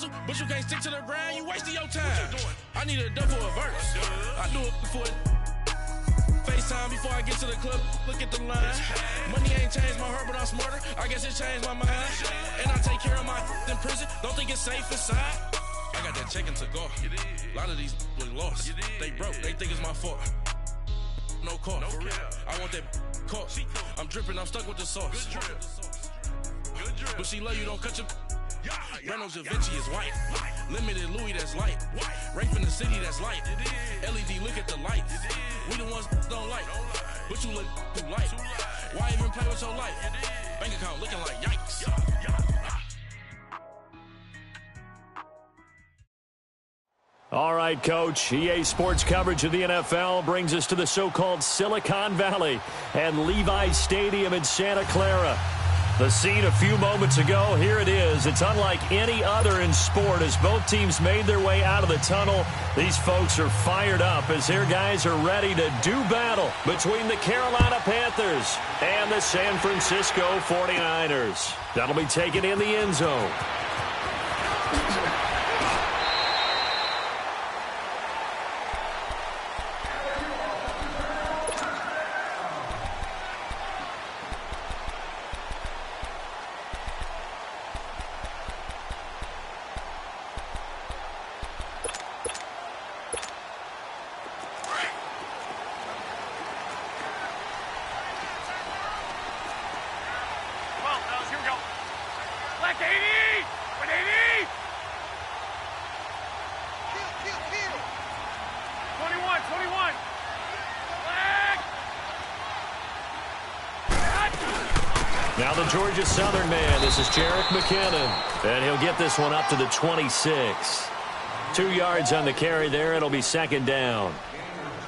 hustle, but you can't stick to the grind, you wasting your time. What you doing? I need a double a verse. I do it for FaceTime before I get to the club, look at the line. Money ain't changed my heart, but I'm smarter. I guess it changed my mind. And I take care of my in prison, don't think it's safe inside. I got that checking to go. A lot of these was lost. They broke, they think it's my fault. No call, for real. I want that caught. I'm dripping, I'm stuck with the sauce. But she love you, don't cut your... Reynolds Da Vinci is white. Limited Louis, that's light. Rape in the city, that's light. LED, look at the lights. We the ones don't like. But you look too light. Why even play with your life? Bank account looking like yikes. All right, Coach. EA Sports coverage of the NFL brings us to the so-called Silicon Valley and Levi's Stadium in Santa Clara. The scene a few moments ago, here it is. It's unlike any other in sport as both teams made their way out of the tunnel. These folks are fired up as their guys are ready to do battle between the Carolina Panthers and the San Francisco 49ers. That'll be taken in the end zone. Now the Georgia Southern man, this is Jerick McKinnon, and he'll get this one up to the 26. 2 yards on the carry there. It'll be second down.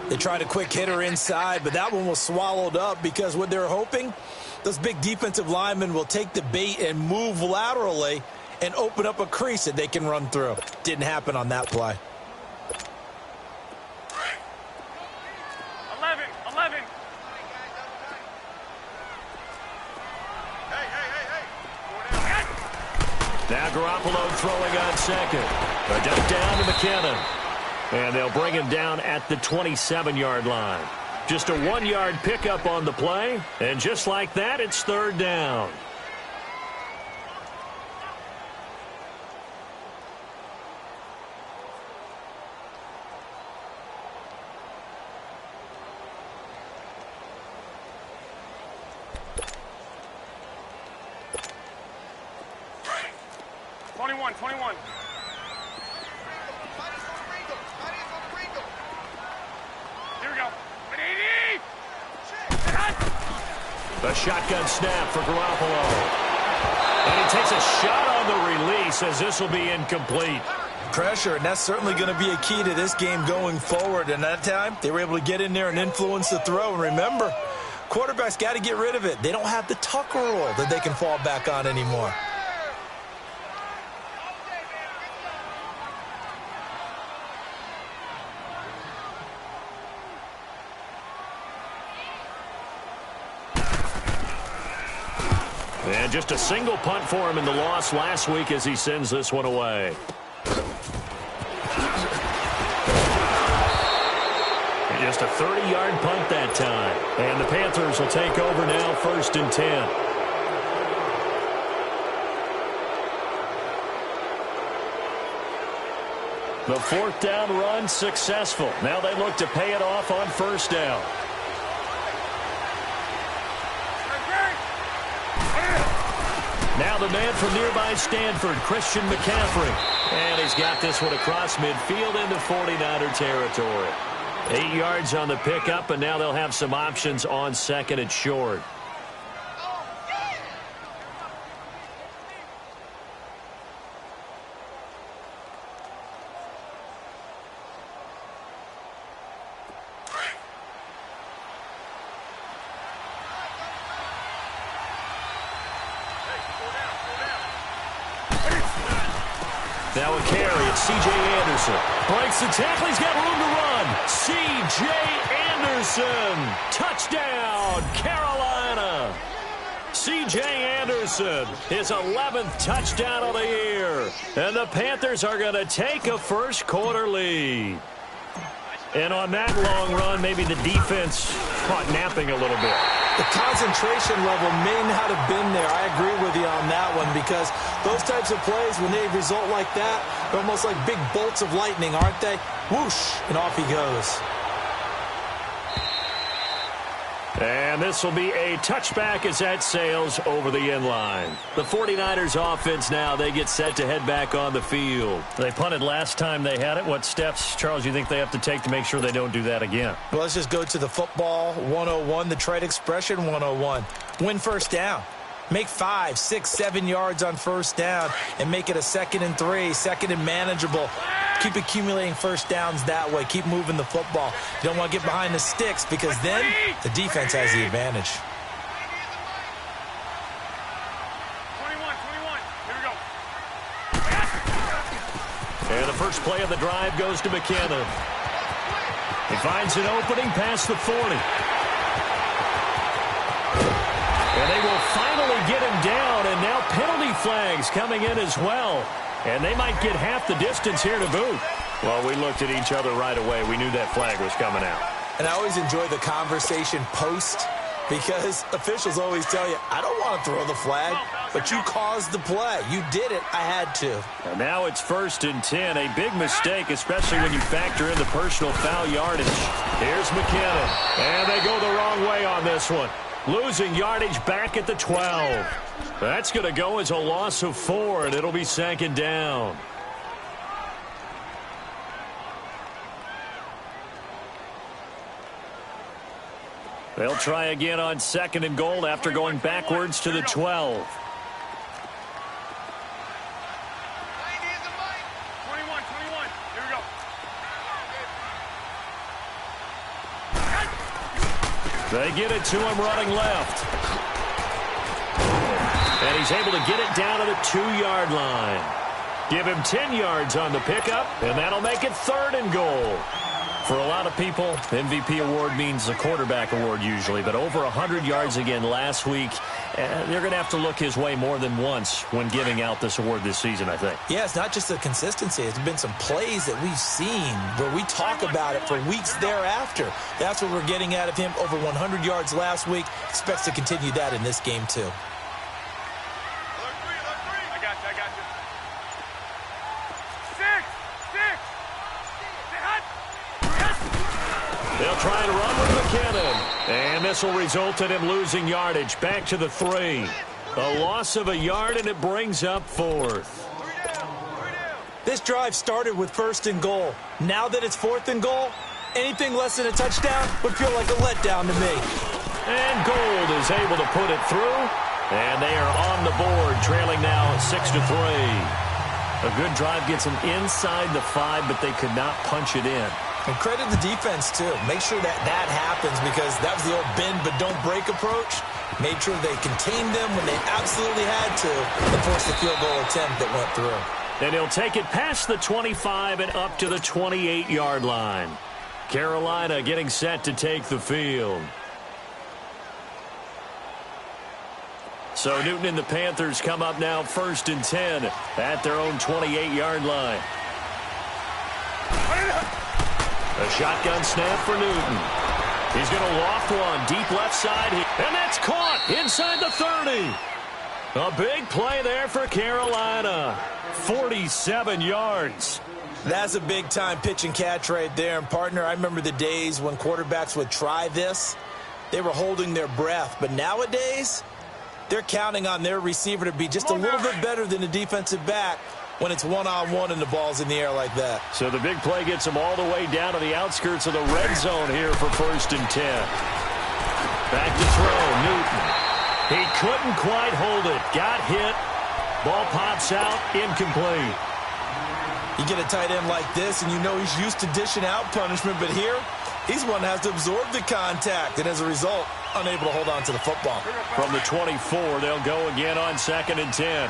They tried a quick hitter inside, but that one was swallowed up because what they're hoping, those big defensive linemen will take the bait and move laterally and open up a crease that they can run through. Didn't happen on that play. 11. Now Garoppolo throwing on second. A dump down to McKinnon. And they'll bring him down at the 27-yard line. Just a 1-yard pickup on the play. And just like that, it's third down. Here we go. A shotgun snap for Garoppolo. And he takes a shot on the release as this will be incomplete. Pressure, and that's certainly going to be a key to this game going forward. And that time, they were able to get in there and influence the throw. And remember, quarterbacks got to get rid of it. They don't have the Tucker rule that they can fall back on anymore. And just a single punt for him in the loss last week as he sends this one away. And just a 30-yard punt that time. And the Panthers will take over now, 1st and 10. The 4th down run successful. Now they look to pay it off on 1st down. Now the man from nearby Stanford, Christian McCaffrey. And he's got this one across midfield into 49er territory. 8 yards on the pickup, and now they'll have some options on 2nd and short. Now a carry, it's C.J. Anderson. Breaks the tackle, he's got room to run. C.J. Anderson, touchdown, Carolina. C.J. Anderson, his 11th touchdown of the year. And the Panthers are going to take a first-quarter lead. And on that long run, maybe the defense caught napping a little bit. The concentration level may not have been there. I agree with you on that one because those types of plays, when they result like that, they're almost like big bolts of lightning, aren't they? Whoosh, and off he goes. And this will be a touchback as that sails over the end line. The 49ers offense now, they get set to head back on the field. They punted last time they had it. What steps, Charles, you think they have to take to make sure they don't do that again? Well, let's just go to the football 101, the trade expression 101. Win first down. Make 5, 6, 7 yards on first down and make it a 2nd and 3, 2nd and manageable. Keep accumulating first downs that way. Keep moving the football. You don't want to get behind the sticks because then the defense has the advantage. 21. Here we go. And the first play of the drive goes to McKinnon. He finds an opening past the 40. And they will finally get him down, and now penalty flags coming in as well. And they might get half the distance here to boot. Well, we looked at each other right away. We knew that flag was coming out. And I always enjoy the conversation post because officials always tell you, I don't want to throw the flag, but you caused the play. You did it. I had to. And now it's 1st and 10. A big mistake, especially when you factor in the personal foul yardage. Here's McKinnon. And they go the wrong way on this one. Losing yardage back at the 12. That's going to go as a loss of 4, and it'll be 2nd down. They'll try again on 2nd and goal after going backwards to the 12. 21. Here we go. They get it to him running left. And he's able to get it down to the 2-yard line. Give him 10 yards on the pickup, and that'll make it 3rd and goal. For a lot of people, MVP award means the quarterback award usually, but over 100 yards again last week. They're going to have to look his way more than once when giving out this award this season, I think. Yeah, it's not just the consistency. It's been some plays that we've seen where we talk about it for weeks thereafter. That's what we're getting out of him. Over 100 yards last week. Expects to continue that in this game, too. I got you. 6. They'll try and run with McKinnon. And this will result in him losing yardage back to the 3. A loss of a yard, and it brings up 4th. This drive started with 1st and goal. Now that it's 4th and goal, anything less than a touchdown would feel like a letdown to me. And Gold is able to put it through. And they are on the board, trailing now 6-3. A good drive gets them inside the 5, but they could not punch it in. And credit the defense, too. Make sure that happens because that was the old bend but don't break approach. Made sure they contained them when they absolutely had to and forced the field goal attempt that went through. And he'll take it past the 25 and up to the 28-yard line. Carolina getting set to take the field. So Newton and the Panthers come up now 1st and 10 at their own 28-yard line. A shotgun snap for Newton. He's going to loft one deep left side. And that's caught inside the 30. A big play there for Carolina. 47 yards. That's a big-time pitch and catch right there. And, partner, I remember the days when quarterbacks would try this. They were holding their breath. But nowadays, they're counting on their receiver to be just a little bit better than the defensive back when it's one-on-one and the ball's in the air like that. So the big play gets them all the way down to the outskirts of the red zone here for 1st and 10. Back to throw, Newton. He couldn't quite hold it. Got hit. Ball pops out, incomplete. You get a tight end like this, and you know he's used to dishing out punishment, but here, he's one that has to absorb the contact, and as a result, unable to hold on to the football. From the 24, they'll go again on 2nd and 10.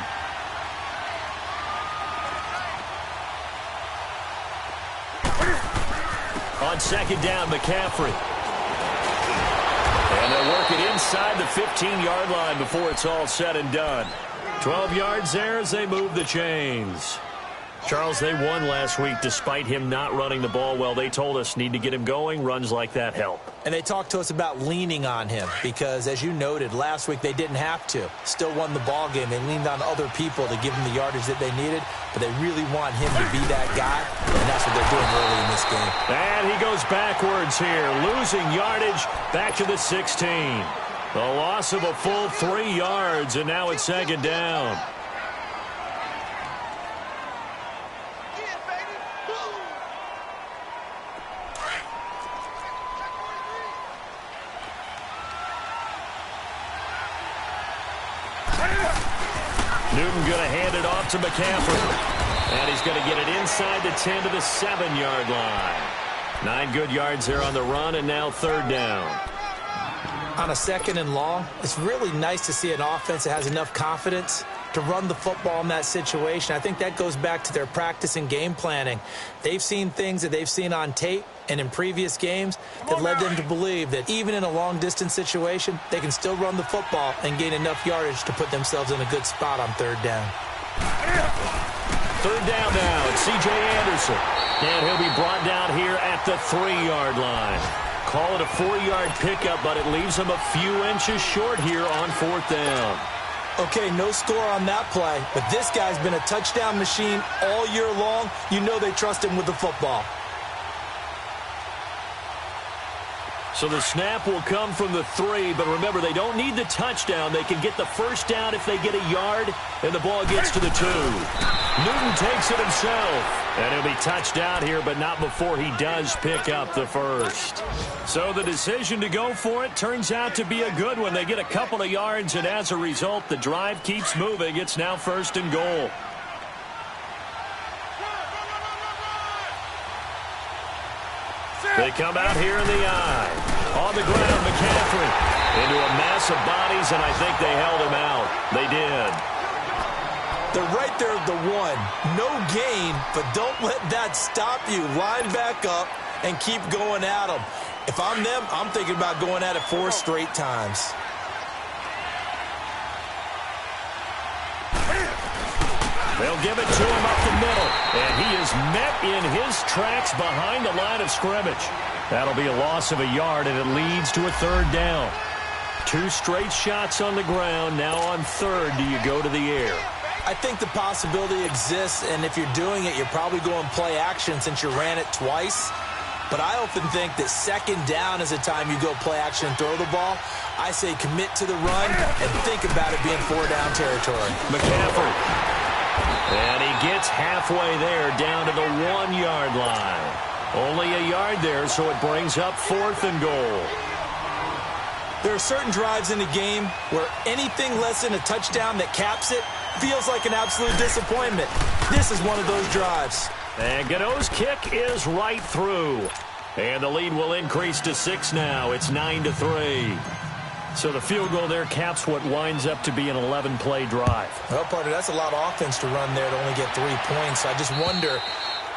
On 2nd down, McCaffrey. And they'll work make it inside the 15-yard line before it's all said and done. 12 yards there as they move the chains. Charles, they won last week despite him not running the ball well. They told us need to get him going. Runs like that help. And they talked to us about leaning on him because, as you noted, last week they didn't have to. Still won the ball game. They leaned on other people to give them the yardage that they needed, but they really want him to be that guy, and that's what they're doing early in this game. And he goes backwards here, losing yardage back to the 16. The loss of a full 3 yards, and now it's second down. Newton going to hand it off to McCaffrey. And he's going to get it inside the 10 to the 7-yard line. 9 good yards there on the run, and now third down. On a second and long, it's really nice to see an offense that has enough confidence to run the football in that situation. I think that goes back to their practice and game planning. They've seen things that they've seen on tape and in previous games that led them to believe that even in a long-distance situation, they can still run the football and gain enough yardage to put themselves in a good spot on third down. Third down now, it's C.J. Anderson. And he'll be brought down here at the 3-yard line. Call it a 4-yard pickup, but it leaves him a few inches short here on fourth down. Okay, no score on that play, but this guy's been a touchdown machine all year long. You know they trust him with the football. So the snap will come from the 3, but remember, they don't need the touchdown. They can get the first down if they get a yard, and the ball gets to the 2. Newton takes it himself, and he'll be touched down here, but not before he does pick up the first. So the decision to go for it turns out to be a good one. They get a couple of yards, and as a result, the drive keeps moving. It's now first and goal. They come out here in the eye. On the ground, McCaffrey into a mass of bodies, and I think they held him out. They did. They're right there at the 1. No gain, but don't let that stop you. Line back up and keep going at them. If I'm them, I'm thinking about going at it 4 straight times. They'll give it to him up the middle, and he is met in his tracks behind the line of scrimmage. That'll be a loss of a yard, and it leads to a third down. 2 straight shots on the ground. Now on third, do you go to the air? I think the possibility exists, and if you're doing it, you're probably going play action since you ran it twice. But I often think that second down is the time you go play action and throw the ball. I say commit to the run and think about it being 4-down territory. McCaffrey. And he gets halfway there, down to the 1-yard line. Only a yard there, so it brings up fourth and goal. There are certain drives in the game where anything less than a touchdown that caps it feels like an absolute disappointment. This is one of those drives. And Gano's kick is right through. And the lead will increase to 6 now. It's 9-3. So the field goal there caps what winds up to be an 11-play drive. Well, partner, that's a lot of offense to run there to only get 3 points. So I just wonder,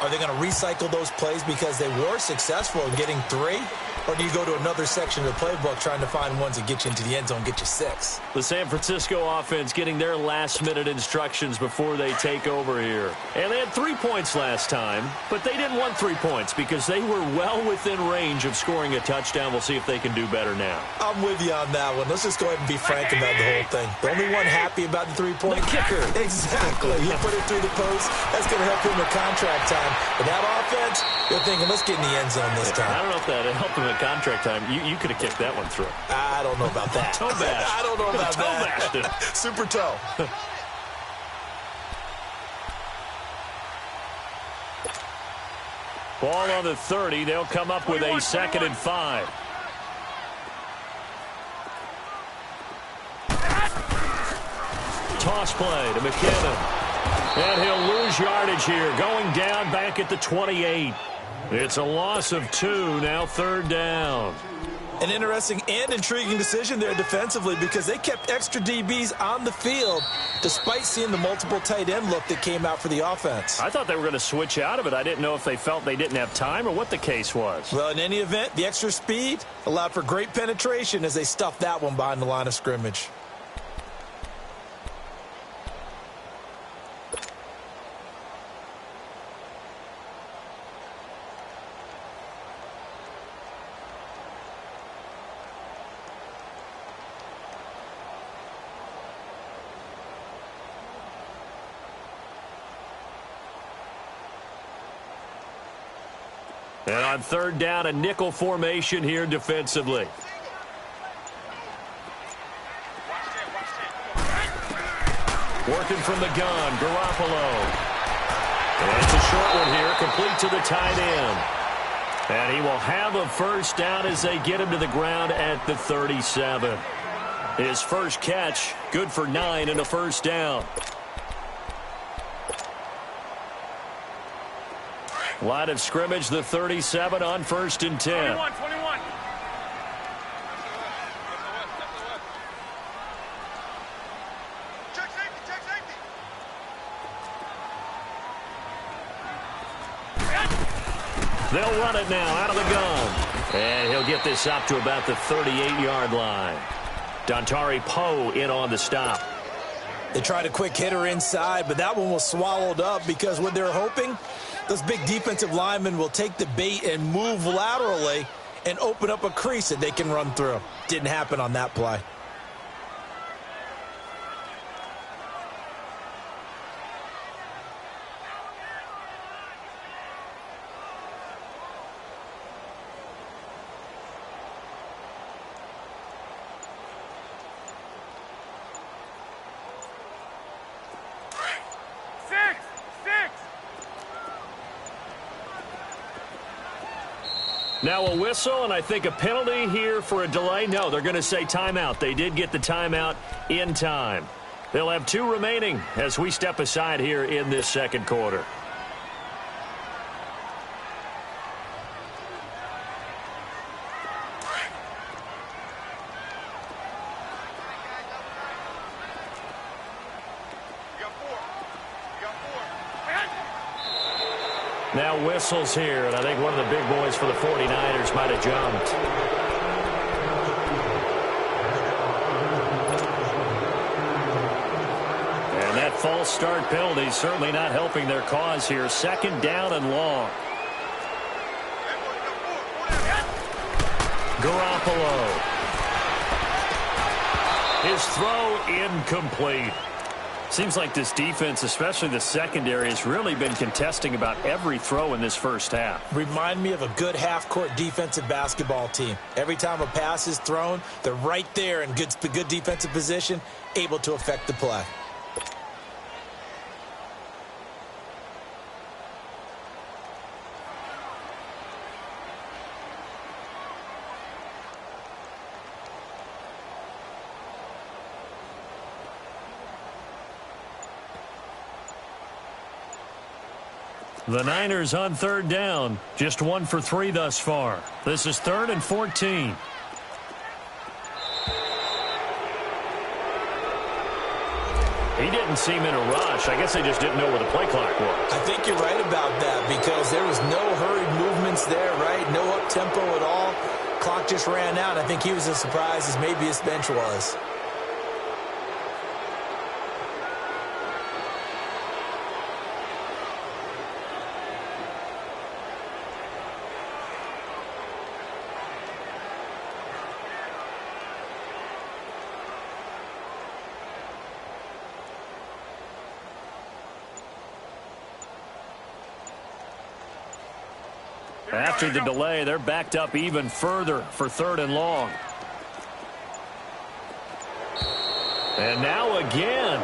are they going to recycle those plays because they were successful in getting 3? Or do you go to another section of the playbook trying to find ones that get you into the end zone, get you 6? The San Francisco offense getting their last-minute instructions before they take over here. And they had 3 points last time, but they didn't want 3 points because they were well within range of scoring a touchdown. We'll see if they can do better now. I'm with you on that one. Let's just go ahead and be frank about the whole thing. The only one happy about the 3-point? The kicker. Exactly. He put it through the post. That's going to help him with contract time. But that offense, they're thinking, let's get in the end zone this time. I don't know if that helped him at contract time. You could have kicked that one through. I don't know about that. Toe bash. I don't know about toe that. Bashed it. Super toe. Ball on the 30. They'll come up with a 2nd and 5. Toss play to McKinnon. And he'll lose yardage here. Going down back at the 28. It's a loss of 2. Now third down. An interesting and intriguing decision there defensively because they kept extra DBs on the field despite seeing the multiple tight end look that came out for the offense. I thought they were going to switch out of it. I didn't know if they felt they didn't have time or what the case was. Well, in any event, the extra speed allowed for great penetration as they stuffed that one behind the line of scrimmage. And on third down, a nickel formation here defensively. Working from the gun, Garoppolo. And it's a short one here, complete to the tight end. And he will have a first down as they get him to the ground at the 37. His first catch, good for 9 and a first down. Line of scrimmage, the 37 on 1st and 10. 21. Check safety. They'll run it now out of the gun. And he'll get this up to about the 38-yard line. Dontari Poe in on the stop. They tried a quick hitter inside, but that one was swallowed up because what they're hoping, those big defensive linemen will take the bait and move laterally and open up a crease that they can run through. Didn't happen on that play. Now a whistle, and I think a penalty here for a delay. No, they're going to say timeout. They did get the timeout in time. They'll have 2 remaining as we step aside here in this second quarter. Now whistles here, and I think one of the big boys for the 49ers might have jumped. And that false start penalty certainly not helping their cause here. 2nd down and long. Garoppolo. His throw incomplete. Seems like this defense, especially the secondary, has really been contesting about every throw in this first half. Remind me of a good half-court defensive basketball team. Every time a pass is thrown, they're right there in good defensive position, able to affect the play. The Niners on 3rd down. Just 1 for 3 thus far. This is 3rd and 14. He didn't seem in a rush. I guess they just didn't know where the play clock was. I think you're right about that because there was no hurried movements there, right? No up-tempo at all. Clock just ran out. I think he was as surprised as maybe his bench was. After the delay, they're backed up even further for 3rd and long. And now again,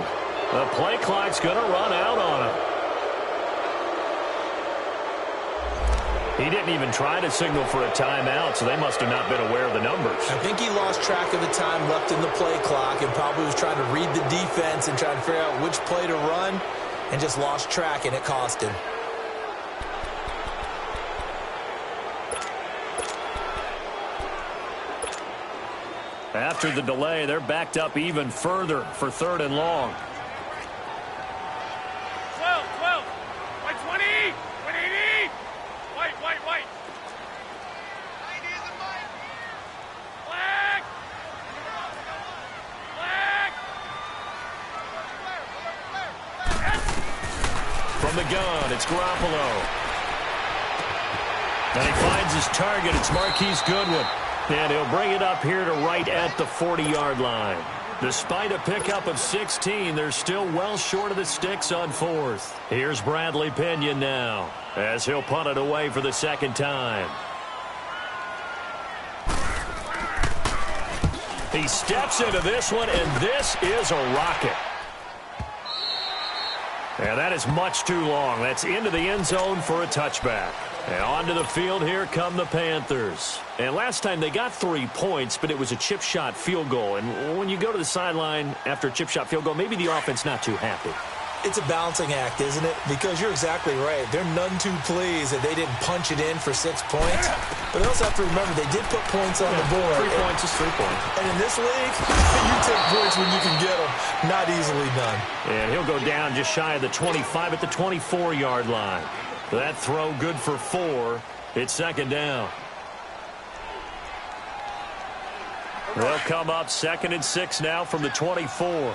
the play clock's going to run out on him. He didn't even try to signal for a timeout, so they must have not been aware of the numbers. I think he lost track of the time left in the play clock and probably was trying to read the defense and trying to figure out which play to run and just lost track, and it cost him. After the delay, they're backed up even further for 3rd and long. 12, 12. White 20. 180. White. Flag. From the gun, it's Garoppolo. And he finds his target. It's Marquise Goodwin. And he'll bring it up here to right at the 40-yard line. Despite a pickup of 16, they're still well short of the sticks on 4th. Here's Bradley Pinion now, as he'll punt it away for the 2nd time. He steps into this one, and this is a rocket. And that is much too long. That's into the end zone for a touchback. And onto the field, here come the Panthers. And last time they got 3 points, but it was a chip shot field goal. And when you go to the sideline after a chip shot field goal, maybe the offense not too happy. It's a balancing act, isn't it? Because you're exactly right. They're none too pleased that they didn't punch it in for 6 points. But they also have to remember they did put points on the board. 3 points is 3 points. And in this league, you take points when you can get them. Not easily done. And he'll go down just shy of the 25 at the 24-yard line. That throw good for 4. It's 2nd down. They'll come up 2nd and 6 now from the 24.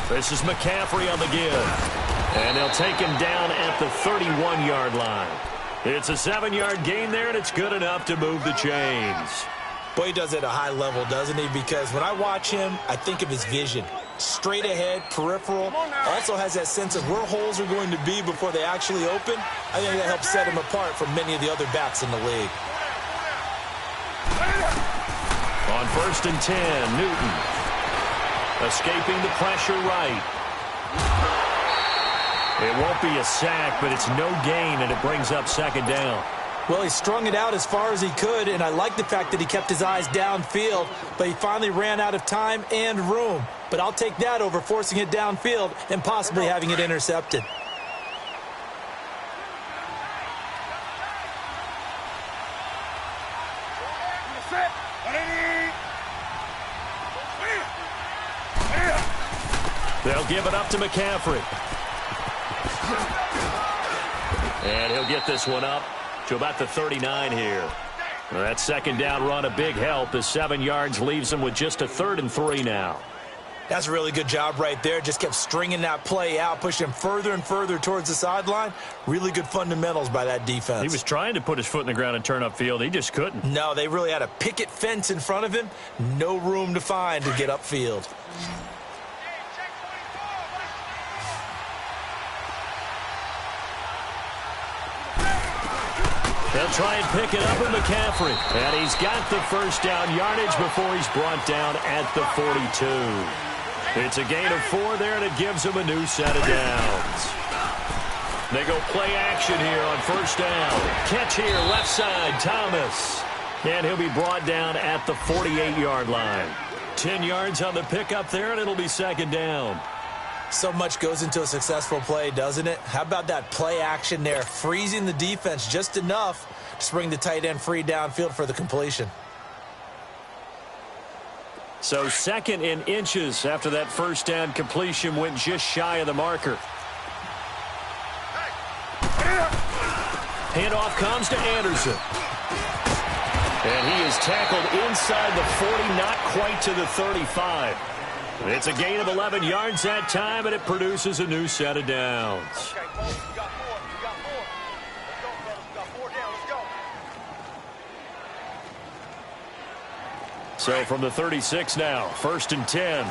This is McCaffrey on the give. And they'll take him down at the 31-yard line. It's a 7-yard gain there, and it's good enough to move the chains. Boy, he does it at a high level, doesn't he? Because when I watch him, I think of his vision. Straight ahead, peripheral. Also has that sense of where holes are going to be before they actually open. I think that helps set him apart from many of the other backs in the league. On 1st and 10, Newton. Escaping the pressure right. It won't be a sack, but it's no gain, and it brings up 2nd down. Well, he strung it out as far as he could, and I like the fact that he kept his eyes downfield, but he finally ran out of time and room. But I'll take that over forcing it downfield and possibly having it intercepted. They'll give it up to McCaffrey. And he'll get this one up to about the 39 here. Well, that 2nd down run a big help. The 7 yards leaves them with just a 3rd and 3 now. That's a really good job right there. Just kept stringing that play out, pushing him further and further towards the sideline. Really good fundamentals by that defense. He was trying to put his foot in the ground and turn upfield. He just couldn't. No, they really had a picket fence in front of him. No room to find to get upfield. They'll try and pick it up with McCaffrey. And he's got the 1st down yardage before he's brought down at the 42. It's a gain of 4 there, and it gives him a new set of downs. They go play action here on 1st down. Catch here, left side, Thomas. And he'll be brought down at the 48-yard line. 10 yards on the pickup there, and it'll be 2nd down. So much goes into a successful play, doesn't it? How about that play action there, freezing the defense just enough to bring the tight end free downfield for the completion. So 2nd in inches after that 1st down completion went just shy of the marker. Handoff comes to Anderson. And he is tackled inside the 40, not quite to the 35. It's a gain of 11 yards that time, and it produces a new set of downs. Okay, Cole, you got 4. You got 4. Let's go, fellas. We got 4 down. Let's go. So from the 36 now, 1st and 10.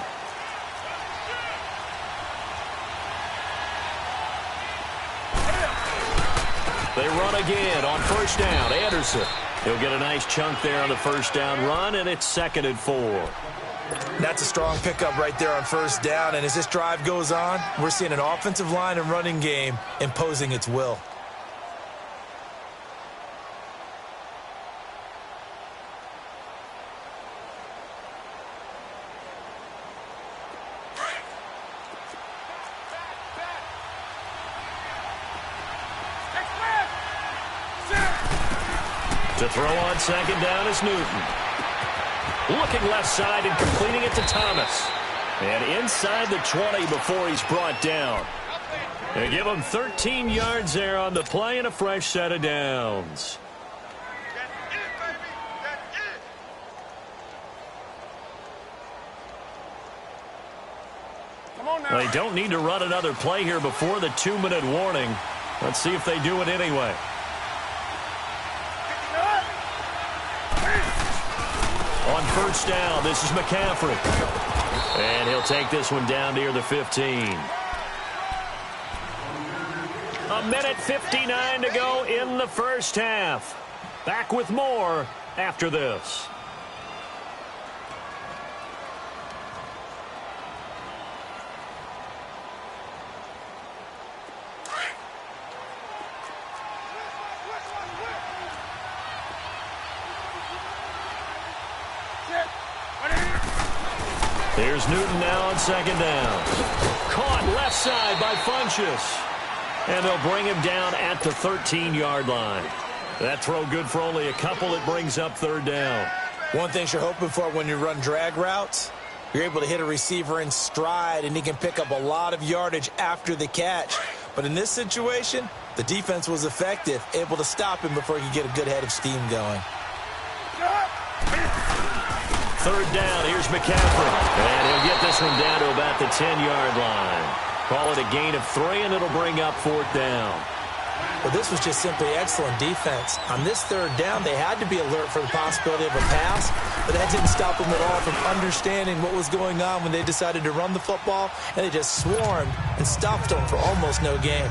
They run again on 1st down. Anderson. He'll get a nice chunk there on the 1st down run, and it's 2nd and 4. That's a strong pickup right there on 1st down, and as this drive goes on, we're seeing an offensive line and running game imposing its will. To throw on second down is Newton. Looking left side and completing it to Thomas. And inside the 20 before he's brought down. They give him 13 yards there on the play and a fresh set of downs. They don't need to run another play here before the 2-minute warning. Let's see if they do it anyway. On first down, this is McCaffrey. And he'll take this one down near the 15. 1:59 to go in the first half. Back with more after this. Here's Newton now on second down. Caught left side by Funchess. And they'll bring him down at the 13-yard line. That throw good for only a couple. It brings up third down. One thing you're hoping for when you run drag routes, you're able to hit a receiver in stride, and he can pick up a lot of yardage after the catch. But in this situation, the defense was effective, able to stop him before he could get a good head of steam going. Third down, here's McCaffrey. And he'll get this one down to about the 10-yard line. Call it a gain of 3, and it'll bring up fourth down. Well, this was just simply excellent defense. On this third down, they had to be alert for the possibility of a pass, but that didn't stop them at all from understanding what was going on when they decided to run the football, and they just swarmed and stopped them for almost no gain.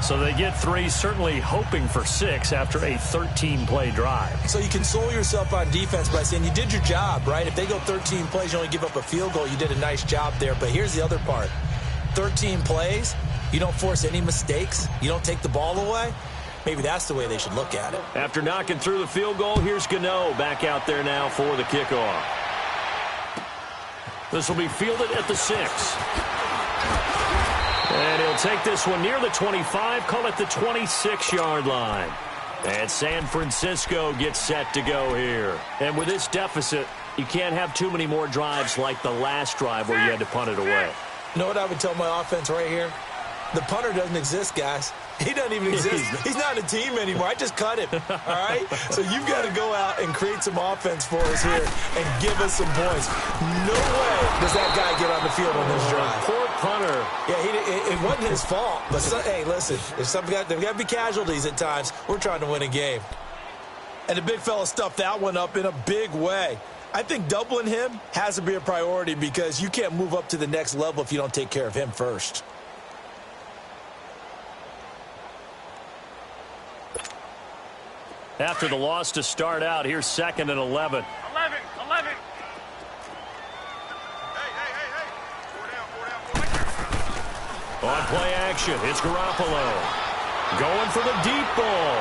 So they get 3, certainly hoping for 6 after a 13-play drive. So you console yourself on defense by saying you did your job, right? If they go 13 plays, you only give up a field goal, you did a nice job there. But here's the other part. 13 plays, you don't force any mistakes, you don't take the ball away. Maybe that's the way they should look at it. After knocking through the field goal, here's Gano back out there now for the kickoff. This will be fielded at the 6. And he'll take this one near the 25, call it the 26-yard line. And San Francisco gets set to go here. And with this deficit, you can't have too many more drives like the last drive where you had to punt it away. You know what I would tell my offense right here? The punter doesn't exist, guys. He doesn't even exist. He's not a team anymore. I just cut him, all right? So you've got to go out and create some offense for us here and give us some points. No way does that guy get on the field on this drive. Poor punter. Yeah, it wasn't his fault. But, hey, listen, there's got to be casualties at times. We're trying to win a game. And the big fella stuffed that one up in a big way. I think doubling him has to be a priority because you can't move up to the next level if you don't take care of him first. After the loss to start out, here's 2nd and 11. 11. On play action, it's Garoppolo. Going for the deep ball.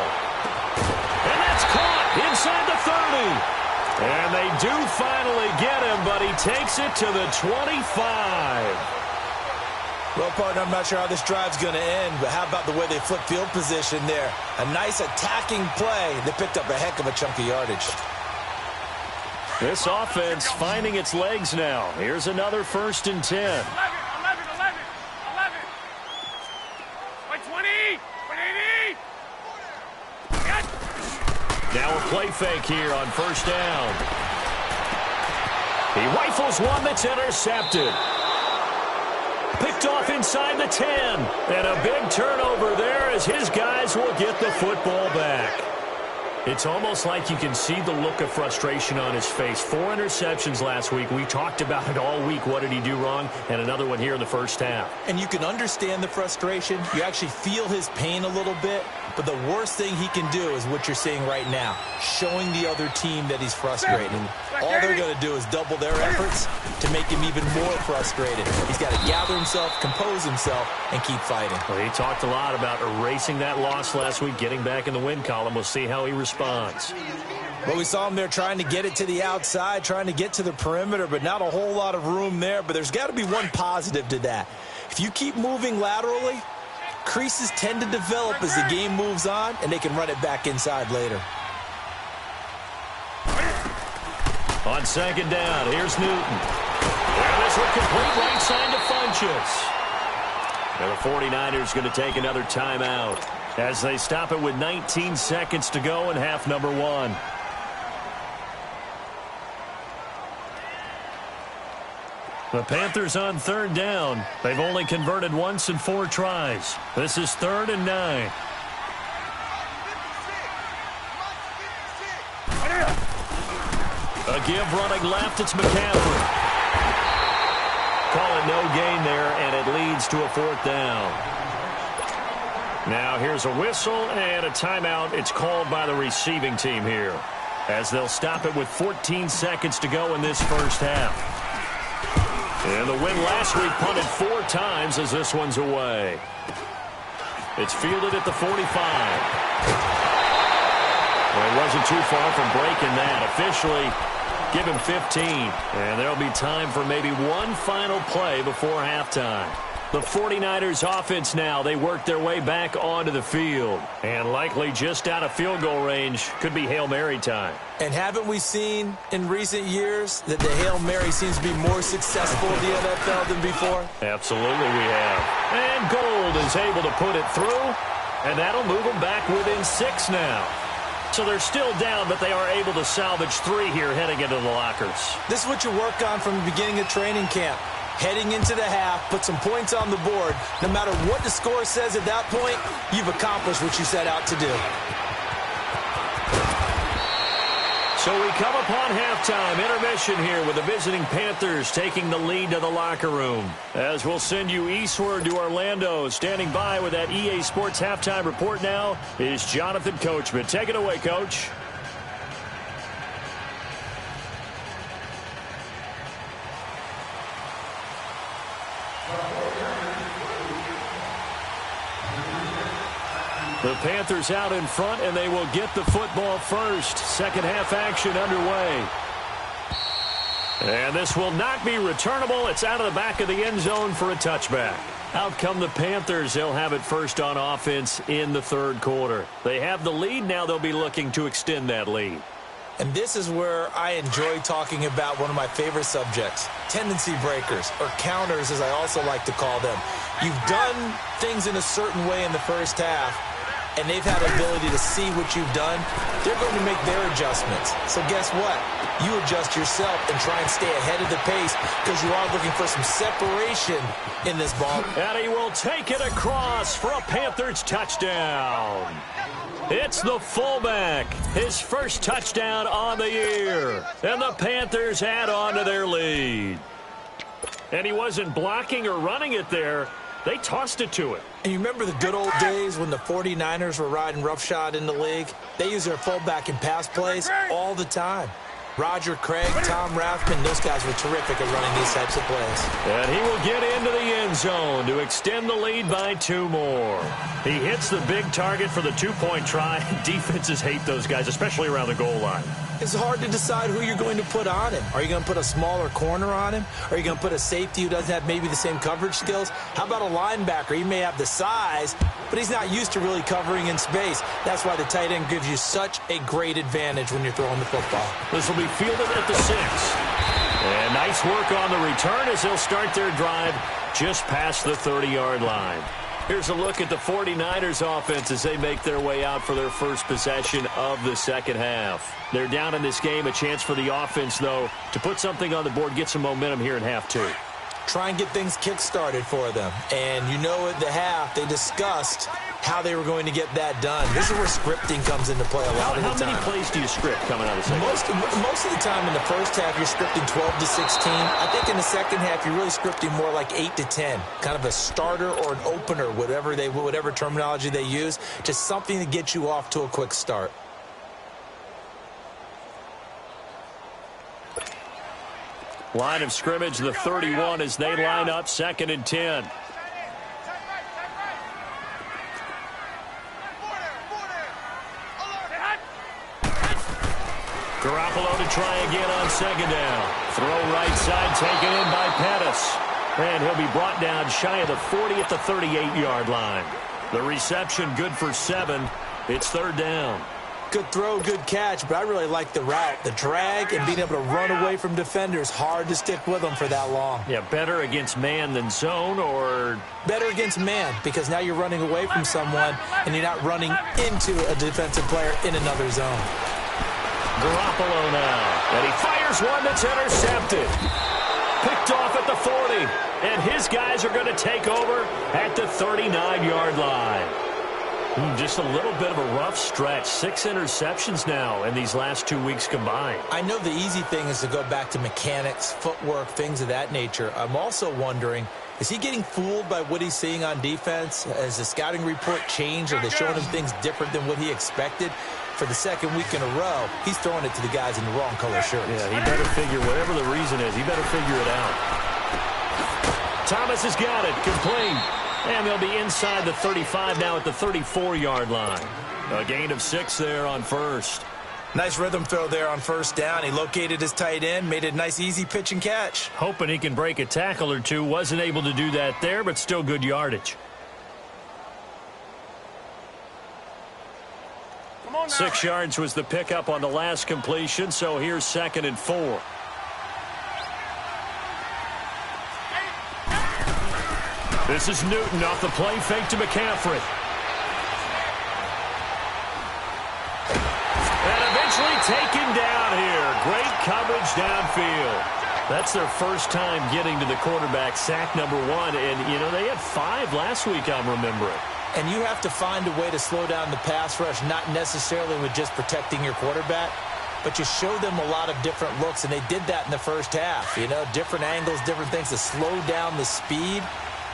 And that's caught inside the 30. And they do finally get him, but he takes it to the 25. Well, partner, I'm not sure how this drive's going to end, but how about the way they flip field position there? A nice attacking play. They picked up a heck of a chunk of yardage. This offense finding its legs now. Here's another 1st and 10. 11. Like 20. 180. Now a play fake here on first down. He rifles one that's intercepted. Picked off inside the 10. And a big turnover there as his guys will get the football back. It's almost like you can see the look of frustration on his face. 4 interceptions last week. We talked about it all week. What did he do wrong? And another one here in the first half. And you can understand the frustration. You actually feel his pain a little bit. But the worst thing he can do is what you're seeing right now, showing the other team that he's frustrated. And all they're going to do is double their efforts to make him even more frustrated. He's got to gather himself, compose himself, and keep fighting. Well, he talked a lot about erasing that loss last week, getting back in the win column. We'll see how he responds. Well, we saw him there trying to get it to the outside, trying to get to the perimeter, but not a whole lot of room there. But there's got to be one positive to that. If you keep moving laterally, creases tend to develop as the game moves on, and they can run it back inside later. On second down, here's Newton. And this will complete right side to Funchess. And the 49ers going to take another timeout as they stop it with 19 seconds to go in half number 1. The Panthers on third down. They've only converted once in 4 tries. This is 3rd and 9. A give running left. It's McCaffrey. Call it no gain there, and it leads to a 4th down. Now here's a whistle and a timeout. It's called by the receiving team here as they'll stop it with 14 seconds to go in this first half. And the win last week punted 4 times as this one's away. It's fielded at the 45. Well, it wasn't too far from breaking that. Officially, give him 15. And there'll be time for maybe one final play before halftime. The 49ers offense now, they work their way back onto the field. And likely just out of field goal range. Could be Hail Mary time. And haven't we seen in recent years that the Hail Mary seems to be more successful in the NFL than before? Absolutely we have. And Gold is able to put it through. And that'll move them back within 6 now. So they're still down, but they are able to salvage 3 here heading into the lockers. This is what you work on from the beginning of training camp. Heading into the half, put some points on the board. No matter what the score says at that point, you've accomplished what you set out to do. So we come upon halftime intermission here with the visiting Panthers taking the lead to the locker room. As we'll send you eastward to Orlando. Standing by with that EA Sports halftime report now is Jonathan Coachman. Take it away, Coach. The Panthers out in front, and they will get the football first. Second half action underway. And this will not be returnable. It's out of the back of the end zone for a touchback. Out come the Panthers. They'll have it first on offense in the 3rd quarter. They have the lead. Now they'll be looking to extend that lead. And this is where I enjoy talking about one of my favorite subjects, tendency breakers, or counters as I also like to call them. You've done things in a certain way in the first half, and they've had the ability to see what you've done. They're going to make their adjustments. So guess what? You adjust yourself and try and stay ahead of the pace because you are looking for some separation in this ball. And he will take it across for a Panthers touchdown. It's the fullback. His first touchdown on the year. And the Panthers add on to their lead. And he wasn't blocking or running it there. They tossed it to him. And you remember the good old days when the 49ers were riding roughshod in the league? They used their fullback in pass plays all the time. Roger Craig, Tom Rathman, those guys were terrific at running these types of plays. And he will get into the end zone to extend the lead by 2 more. He hits the big target for the 2-point try. Defenses hate those guys, especially around the goal line. It's hard to decide who you're going to put on him. Are you going to put a smaller corner on him? Are you going to put a safety who doesn't have maybe the same coverage skills? How about a linebacker? He may have the size, but he's not used to really covering in space. That's why the tight end gives you such a great advantage when you're throwing the football. This will be fielded at the 6. And nice work on the return as they'll start their drive just past the 30-yard line. Here's a look at the 49ers offense as they make their way out for their first possession of the second half. They're down in this game. A chance for the offense, though, to put something on the board, get some momentum here in half 2. Try and get things kick-started for them. And you know at the half, they discussed how they were going to get that done. This is where scripting comes into play a lot of the time. How many plays do you script coming out of the second half? Most of the time in the first half, you're scripting 12 to 16. I think in the second half, you're really scripting more like 8 to 10. Kind of a starter or an opener, whatever terminology they use. Just something to get you off to a quick start. Line of scrimmage, the 31 as they line up 2nd and 10. Garoppolo to try again on 2nd down. Throw right side taken in by Pettis. And he'll be brought down shy of the 40 at the 38-yard line. The reception good for 7. It's 3rd down. Good throw, good catch, but I really like the route. The drag and being able to run away from defenders, hard to stick with them for that long. Yeah, better against man than zone, or? Better against man, because now you're running away from someone and you're not running into a defensive player in another zone. Garoppolo now, and he fires one that's intercepted. Picked off at the 40, and his guys are going to take over at the 39-yard line. Just a little bit of a rough stretch. 6 interceptions now in these last 2 weeks combined. I know the easy thing is to go back to mechanics, footwork, things of that nature. I'm also wondering, is he getting fooled by what he's seeing on defense? Has the scouting report changed? Are they showing him things different than what he expected? For the second week in a row, he's throwing it to the guys in the wrong color shirts. Yeah, he better figure, whatever the reason is, he better figure it out. Thomas has got it, complete. And they'll be inside the 35 now at the 34-yard line. A gain of 6 there on first. Nice rhythm throw there on first down. He located his tight end, made it a nice, easy pitch and catch. Hoping he can break a tackle or two. Wasn't able to do that there, but still good yardage. 6 yards was the pickup on the last completion, so here's 2nd and 4. This is Newton off the play fake to McCaffrey. And eventually taken down here. Great coverage downfield. That's their first time getting to the quarterback, sack number 1. And, you know, they had 5 last week, I'm remembering. And you have to find a way to slow down the pass rush, not necessarily with just protecting your quarterback, but you show them a lot of different looks, and they did that in the first half. You know, different angles, different things to slow down the speed.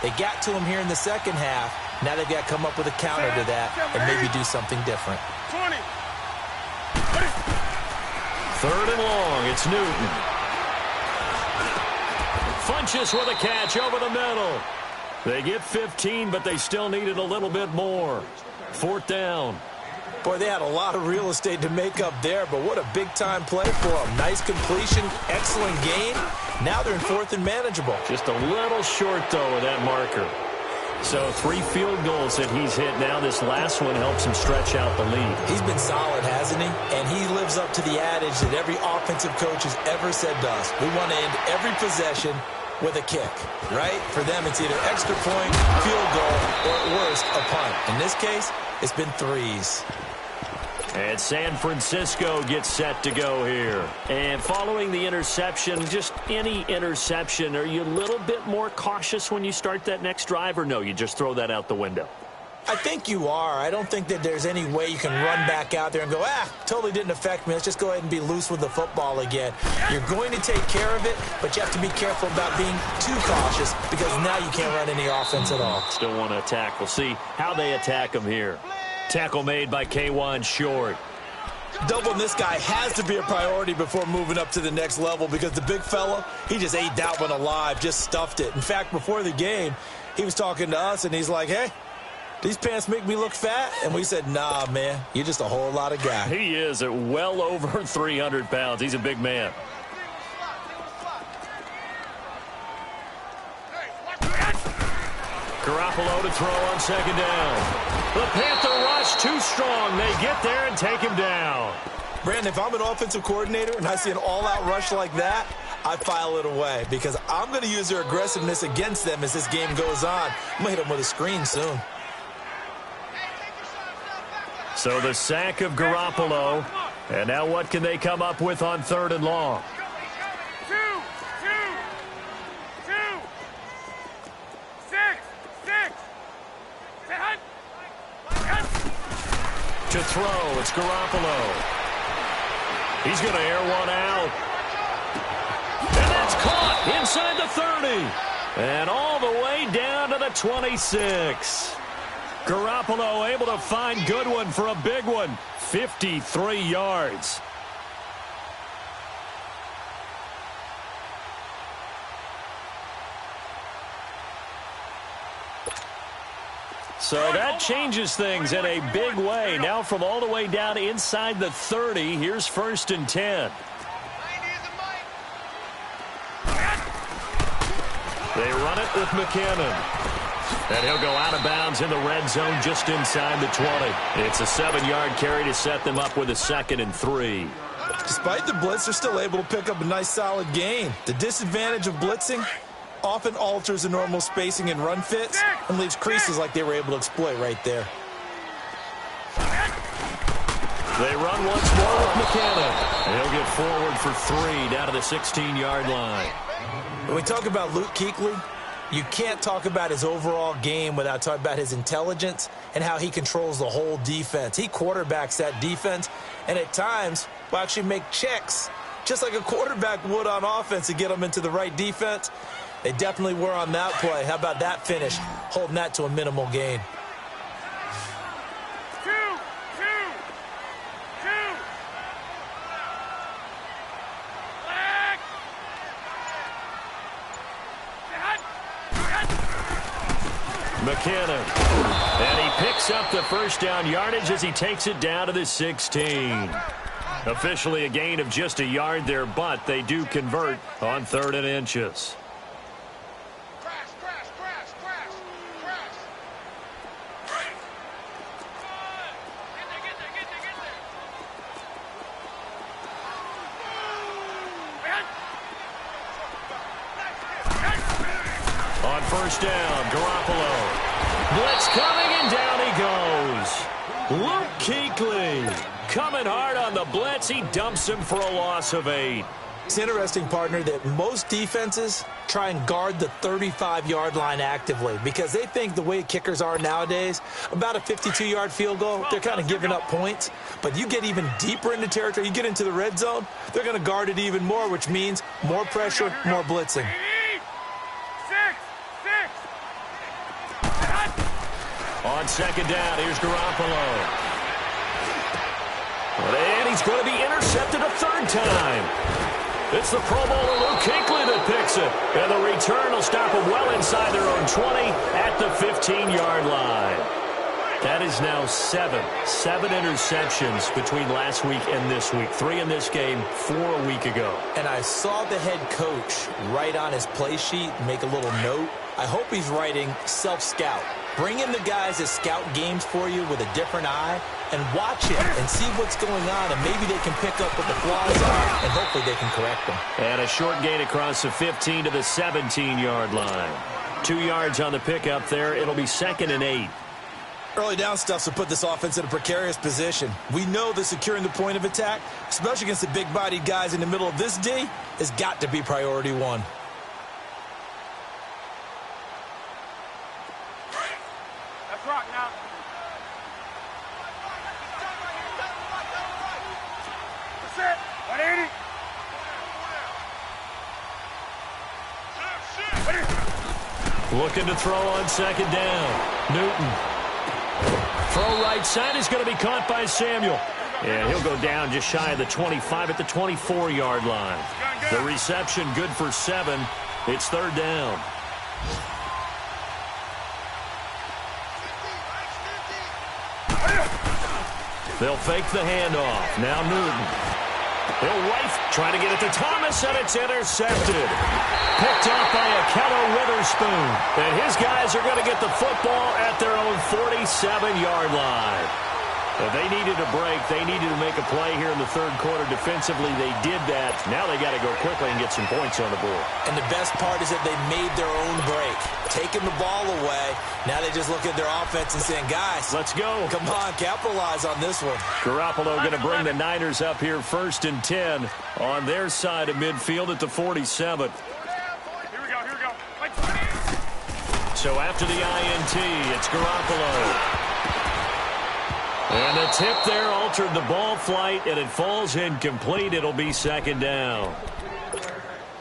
They got to him here in the second half. Now they've got to come up with a counter to that and maybe do something different. 20. 3rd and long. It's Newton. Funchess with a catch over the middle. They get 15, but they still needed a little bit more. 4th down. Boy, they had a lot of real estate to make up there, but what a big-time play for them. Nice completion, excellent gain. Now they're in 4th and manageable. Just a little short, though, with that marker. So 3 field goals that he's hit now. This last one helps him stretch out the lead. He's been solid, hasn't he? And he lives up to the adage that every offensive coach has ever said to us. We want to end every possession with a kick, right? For them, it's either extra point, field goal, or at worst, a punt. In this case, it's been 3s. And San Francisco gets set to go here. And following the interception, just any interception, are you a little bit more cautious when you start that next drive, or no, you just throw that out the window? I think you are. I don't think that there's any way you can run back out there and go, totally didn't affect me. Let's just go ahead and be loose with the football again. You're going to take care of it, but you have to be careful about being too cautious because now you can't run any offense at all. Still want to attack. We'll see how they attack him here. Tackle made by K'Wan Short. Doubling this guy has to be a priority before moving up to the next level because the big fella, he just ate that one alive, just stuffed it. In fact, before the game, he was talking to us, and he's like, hey, these pants make me look fat? And we said, nah, man, you're just a whole lot of guy. He is at well over 300 pounds. He's a big man. Garoppolo to throw on 2nd down. The Panther rush too strong. They get there and take him down. Brandon, if I'm an offensive coordinator and I see an all-out rush like that, I file it away because I'm going to use their aggressiveness against them as this game goes on. I'm going to hit them with a screen soon. So the sack of Garoppolo. And now what can they come up with on 3rd and long? To throw, it's Garoppolo. He's going to air one out. And that's caught inside the 30. And all the way down to the 26. Garoppolo able to find Goodwin for a big one. 53 yards. So that changes things in a big way. Now from all the way down inside the 30, here's 1st and 10. They run it with McKinnon. And he'll go out of bounds in the red zone just inside the 20. It's a 7-yard carry to set them up with a 2nd and 3. Despite the blitz, they're still able to pick up a nice solid gain. The disadvantage of blitzing often alters the normal spacing and run fits and leaves creases like they were able to exploit right there. They run once more with McKinnon. And he'll get forward for 3 down to the 16-yard line. When we talk about Luke Kuechly, you can't talk about his overall game without talking about his intelligence and how he controls the whole defense. He quarterbacks that defense, and at times will actually make checks, just like a quarterback would on offense to get them into the right defense. They definitely were on that play. How about that finish, holding that to a minimal gain? McKinnon. And he picks up the first down yardage as he takes it down to the 16. Officially a gain of just a yard there, but they do convert on 3rd and inches. On first down, Garoppolo. Blitz coming, and down he goes. Luke Kuechly coming hard on the blitz. He dumps him for a loss of 8. It's interesting, partner, that most defenses try and guard the 35-yard line actively because they think the way kickers are nowadays, about a 52-yard field goal, they're kind of giving up points. But you get even deeper into territory, you get into the red zone, they're going to guard it even more, which means more pressure, more blitzing. On 2nd down, here's Garoppolo. And he's going to be intercepted a 3rd time. It's the Pro Bowler Luke Kuechly that picks it. And the return will stop him well inside their own 20 at the 15-yard line. That is now 7 interceptions between last week and this week. 3 in this game, 4 a week ago. And I saw the head coach write on his play sheet, make a little note. I hope he's writing self-scout. Bring in the guys that scout games for you with a different eye and watch it and see what's going on, and maybe they can pick up what the flaws are, and hopefully they can correct them. And a short gain across the 15 to the 17-yard line. 2 yards on the pickup there. It'll be 2nd and 8. Early down stuff will put this offense in a precarious position. We know that securing the point of attack, especially against the big-bodied guys in the middle of this D, has got to be priority 1. Rock now. That's it. 180. Looking to throw on 2nd down. Newton. Throw right side is going to be caught by Samuel. And he'll go down just shy of the 25 at the 24-yard line. The reception good for 7. It's 3rd down. They'll fake the handoff. Now Newton. He'll wife, trying to get it to Thomas, and it's intercepted. Picked off by Akello Witherspoon. And his guys are going to get the football at their own 47-yard line. If they needed a break, they needed to make a play here in the 3rd quarter. Defensively, they did that. Now they got to go quickly and get some points on the board. And the best part is that they made their own break. Taking the ball away, now they just look at their offense and saying, guys, let's go. Come on, capitalize on this one. Garoppolo going to bring the Niners up here 1st and 10 on their side of midfield at the 47. Here we go. So after the INT, it's Garoppolo. And the tip there altered the ball flight, and it falls incomplete. It'll be 2nd down.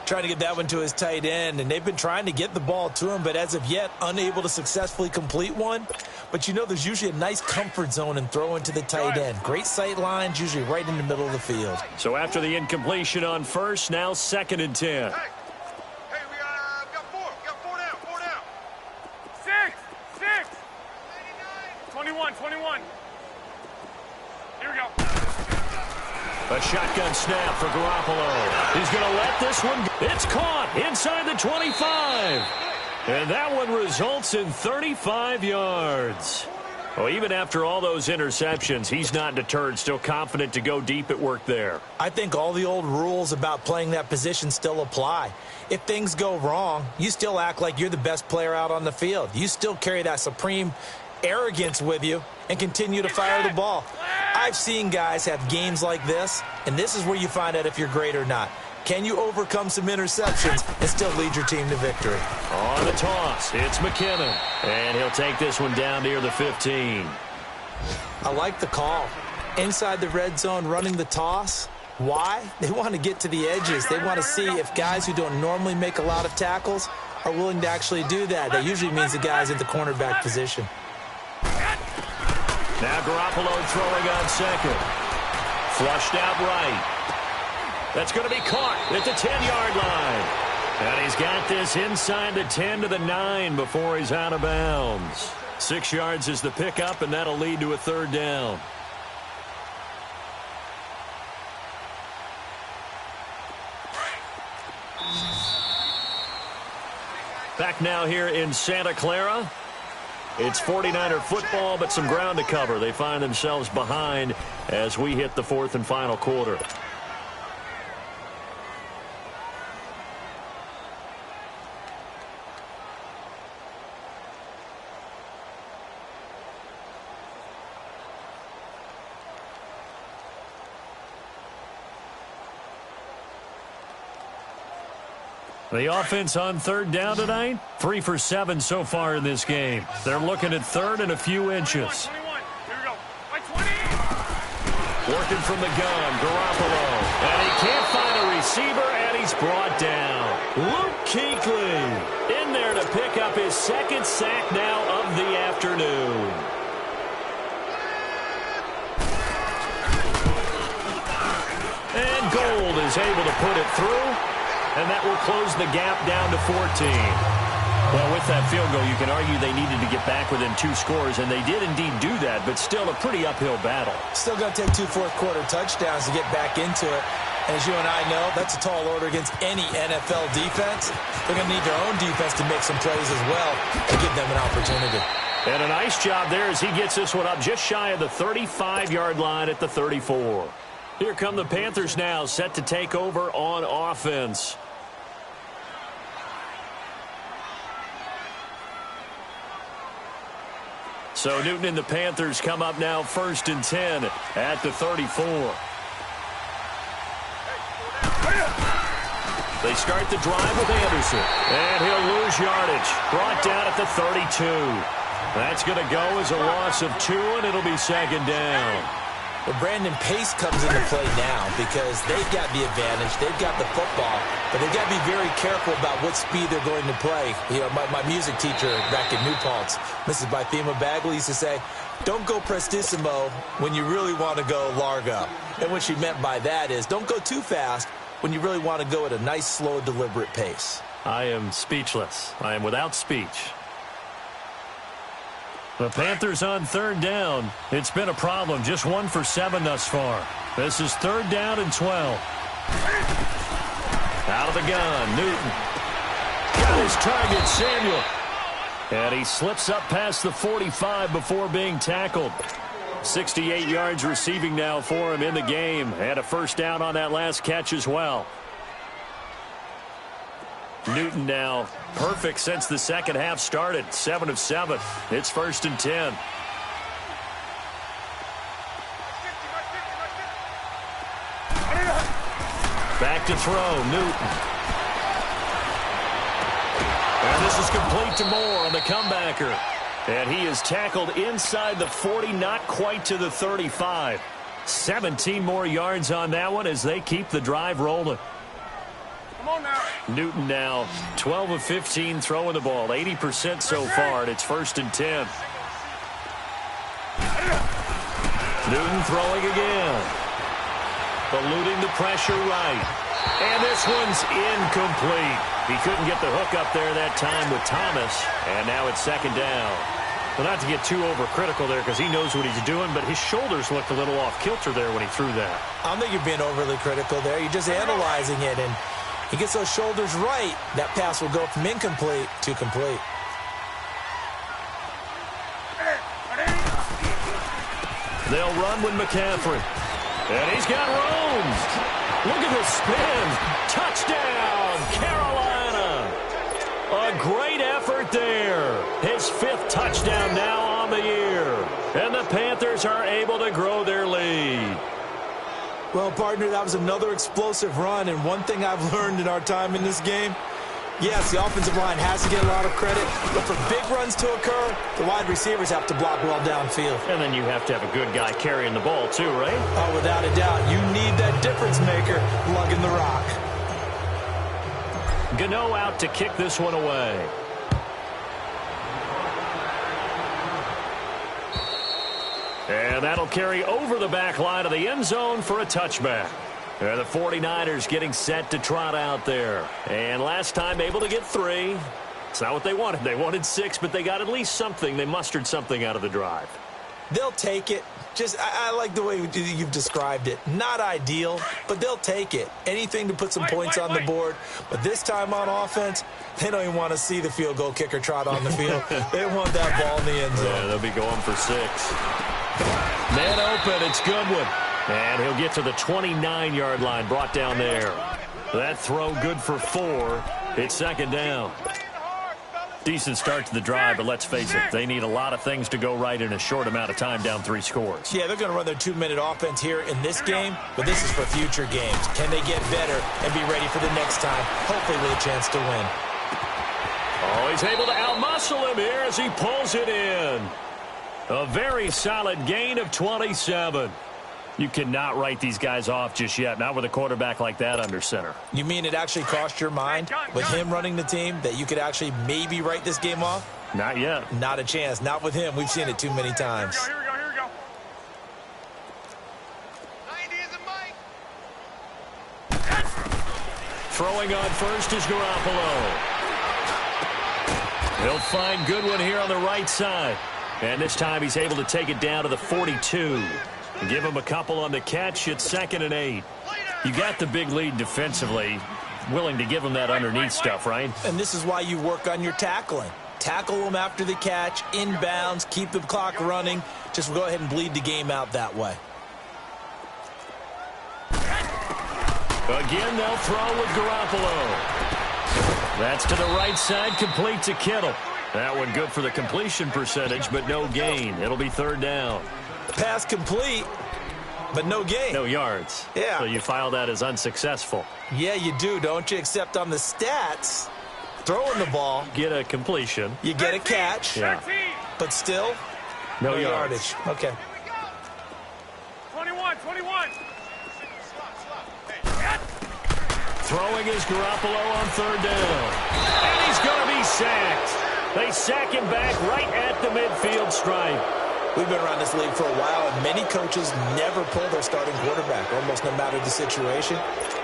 Trying to get that one to his tight end, and they've been trying to get the ball to him, but as of yet, unable to successfully complete one. But you know there's usually a nice comfort zone in throwing to the tight end. Great sight lines, usually right in the middle of the field. So after the incompletion on 1st, now 2nd and 10. Hey, we got 4. We got 4 down. 4 down. 6. 21. Here we go. A shotgun snap for Garoppolo. He's going to let this one go. It's caught inside the 25. And that one results in 35 yards. Well, even after all those interceptions, he's not deterred, still confident to go deep at work there. I think all the old rules about playing that position still apply. If things go wrong, you still act like you're the best player out on the field. You still carry that supreme arrogance with you and continue to fire the ball. I've seen guys have games like this, and this is where you find out if you're great or not. Can you overcome some interceptions and still lead your team to victory? On the toss, it's McKinnon. And he'll take this one down near the 15. I like the call. Inside the red zone, running the toss. Why? They want to get to the edges. They want to see if guys who don't normally make a lot of tackles are willing to actually do that. That usually means the guys at the cornerback position. Now Garoppolo throwing on second. Flushed out right. That's going to be caught at the 10-yard line. And he's got this inside the 10 to the 9 before he's out of bounds. 6 yards is the pickup, and that'll lead to a third down. Back now here in Santa Clara. It's 49er football, but some ground to cover. They find themselves behind as we hit the fourth and final quarter. The offense on third down tonight, 3 for 7 so far in this game. They're looking at third and a few inches. Working from the gun, Garoppolo. And he can't find a receiver, and he's brought down. Luke Kuechly in there to pick up his second sack now of the afternoon. And Gold is able to put it through. And that will close the gap down to 14. Well, with that field goal, you can argue they needed to get back within 2 scores, and they did indeed do that, but still a pretty uphill battle. Still going to take 2 fourth-quarter touchdowns to get back into it. And as you and I know, that's a tall order against any NFL defense. They're going to need their own defense to make some plays as well to give them an opportunity. And a nice job there as he gets this one up just shy of the 35-yard line at the 34. Here come the Panthers now, set to take over on offense. So Newton and the Panthers come up now 1st and 10 at the 34. They start the drive with Anderson. And he'll lose yardage. Brought down at the 32. That's going to go as a loss of 2, and it'll be second down. Well, Brandon, pace comes into play now because they've got the advantage. They've got the football, but they've got to be very careful about what speed they're going to play. You know, my music teacher back in New Paltz, Mrs. Bythema Bagley, used to say, don't go prestissimo when you really want to go largo. And what she meant by that is don't go too fast when you really want to go at a nice, slow, deliberate pace. I am speechless. I am without speech. The Panthers on third down. It's been a problem. Just 1 for 7 thus far. This is 3rd down and 12. Out of the gun, Newton. Got his target, Samuel. And he slips up past the 45 before being tackled. 68 yards receiving now for him in the game. And a first down on that last catch as well. Newton now perfect since the second half started. 7 of 7. It's 1st and 10. Back to throw, Newton. And this is complete to Moore on the comebacker. And he is tackled inside the 40, not quite to the 35. 17 more yards on that one as they keep the drive rolling. Newton now 12 of 15 throwing the ball, 80% so far, and it's 1st and 10. Newton throwing again. Eluding the pressure right. And this one's incomplete. He couldn't get the hook up there that time with Thomas, and now it's 2nd down. Well, not to get too overcritical there because he knows what he's doing, but his shoulders looked a little off kilter there when he threw that. I don't think you're being overly critical there. You're just analyzing it, and He gets those shoulders right. That pass will go from incomplete to complete. They'll run with McCaffrey. And he's got room. Look at the spin. Touchdown, Carolina. A great effort there. His 5th touchdown now on the year. And the Panthers are able to grow their lead. Well, partner, that was another explosive run. And one thing I've learned in our time in this game, yes, the offensive line has to get a lot of credit, but for big runs to occur, the wide receivers have to block well downfield. And then you have to have a good guy carrying the ball too, right? Oh, without a doubt. You need that difference maker lugging the rock. Gano out to kick this one away. And that'll carry over the back line of the end zone for a touchback. The 49ers getting set to trot out there. And last time able to get 3. It's not what they wanted. They wanted 6, but they got at least something. They mustered something out of the drive. They'll take it. I like the way you've described it. Not ideal, but they'll take it. Anything to put some points on the board. But this time on offense, they don't even want to see the field goal kicker trot on the field. They want that ball in the end zone. Yeah, they'll be going for 6. Man open, it's Goodwin. And he'll get to the 29-yard line, brought down there. That throw good for 4. It's 2nd down. Decent start to the drive, but let's face it, they need a lot of things to go right in a short amount of time, down 3 scores. Yeah, they're going to run their 2-minute offense here in this game, but this is for future games. Can they get better and be ready for the next time, hopefully with a chance to win? Oh, he's able to outmuscle him here as he pulls it in. A very solid gain of 27. You cannot write these guys off just yet, not with a quarterback like that under center. You mean it actually crossed your mind with him running the team that you could actually maybe write this game off? Not yet. Not a chance. Not with him. We've seen it too many times. Here we go. 90 is a Mike. Throwing on first is Garoppolo. He'll find Goodwin here on the right side. And this time he's able to take it down to the 42. Give him a couple on the catch. It's 2nd and 8. You got the big lead defensively. Willing to give him that underneath stuff, right? And this is why you work on your tackling. Tackle them after the catch, inbounds, keep the clock running. Just go ahead and bleed the game out that way. Again, they'll throw with Garoppolo. That's to the right side, complete to Kittle. That one good for the completion percentage, but no gain. It'll be 3rd down. Pass complete, but no gain. No yards. Yeah. So you file that as unsuccessful. Yeah, you do, don't you? Except on the stats, throwing the ball. Get a completion. You get a catch. Yeah. But still, no yardage. Okay. 21. Throwing is Garoppolo on 3rd down. And he's going to be sacked. They sack him back right at the midfield stripe. We've been around this league for a while, and many coaches never pull their starting quarterback, almost no matter the situation.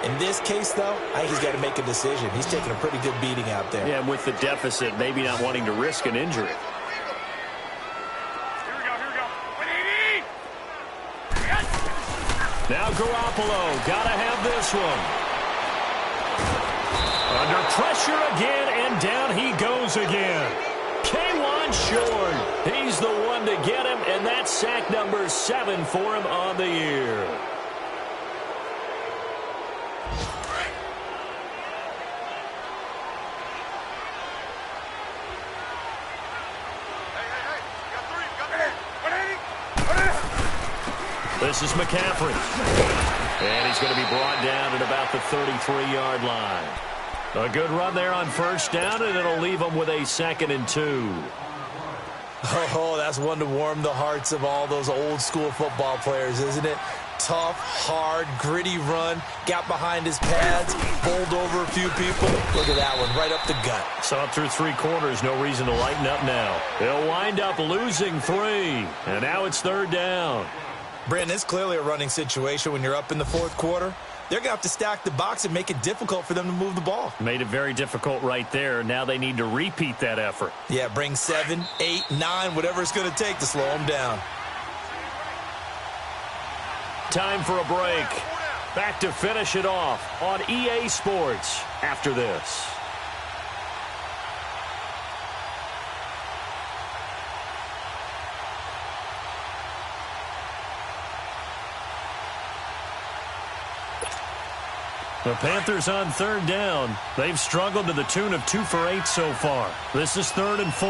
In this case, though, I think he's got to make a decision. He's taking a pretty good beating out there. Yeah, and with the deficit, maybe not wanting to risk an injury. Here we go. 180. Now Garoppolo, got to have this one. Under pressure again, and down he goes again. K'Wan Short, he's the one to get him, and that's sack number 7 for him on the year. This is McCaffrey. And he's going to be brought down at about the 33-yard line. A good run there on 1st down, and it'll leave him with a 2nd and 2. Oh, that's one to warm the hearts of all those old-school football players, isn't it? Tough, hard, gritty run, got behind his pads, bowled over a few people. Look at that one, right up the gut. So up through 3 quarters, no reason to lighten up now. They'll wind up losing 3, and now it's 3rd down. Brandon, it's clearly a running situation when you're up in the 4th quarter. They're going to have to stack the box and make it difficult for them to move the ball. Made it very difficult right there. Now they need to repeat that effort. Yeah, bring 7, 8, 9, whatever it's going to take to slow them down. Time for a break. Back to finish it off on EA Sports after this. The Panthers on third down. They've struggled to the tune of 2 for 8 so far. This is 3rd and 4.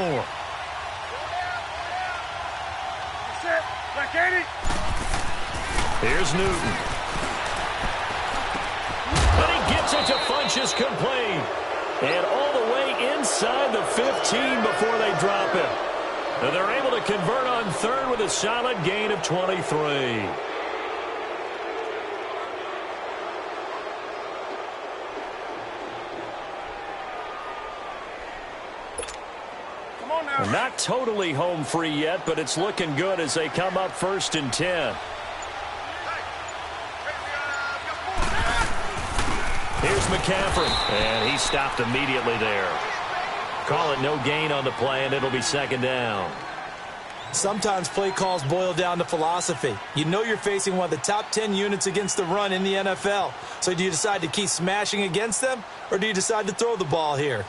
Here's Newton. And he gets it to Funchess complete. And all the way inside the 15 before they drop it. And they're able to convert on third with a solid gain of 23. Not totally home free yet, but it's looking good as they come up 1st and 10. Here's McCaffrey, and he stopped immediately there. Call it no gain on the play, and it'll be 2nd down. Sometimes play calls boil down to philosophy. You know you're facing one of the top 10 units against the run in the NFL. So do you decide to keep smashing against them, or do you decide to throw the ball here?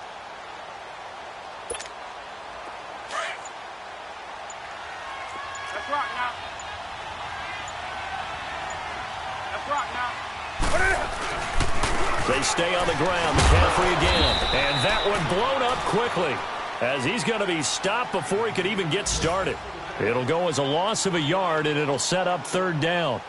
They stay on the ground. McCaffrey again. And that one blown up quickly as he's going to be stopped before he could even get started. It'll go as a loss of a yard, and it'll set up 3rd down.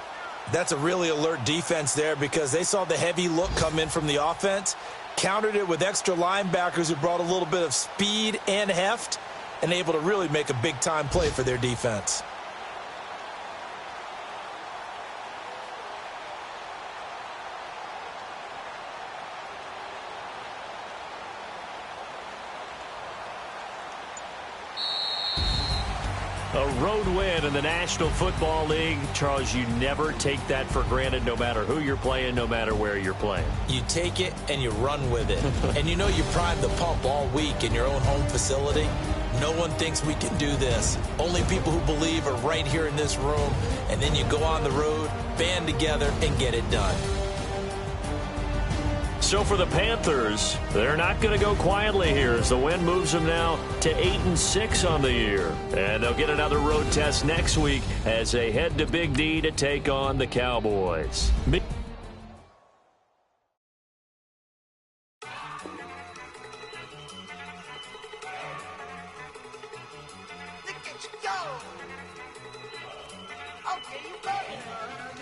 That's a really alert defense there because they saw the heavy look come in from the offense, countered it with extra linebackers who brought a little bit of speed and heft, and able to really make a big-time play for their defense. A road win in the National Football League. Charles, you never take that for granted no matter who you're playing, no matter where you're playing. You take it and you run with it. And you know you primed the pump all week in your own home facility. No one thinks we can do this. Only people who believe are right here in this room. And then you go on the road, band together, and get it done. So for the Panthers, they're not going to go quietly here as the win moves them now to 8-6 on the year. And they'll get another road test next week as they head to Big D to take on the Cowboys. Look at you go. Okay, you got it.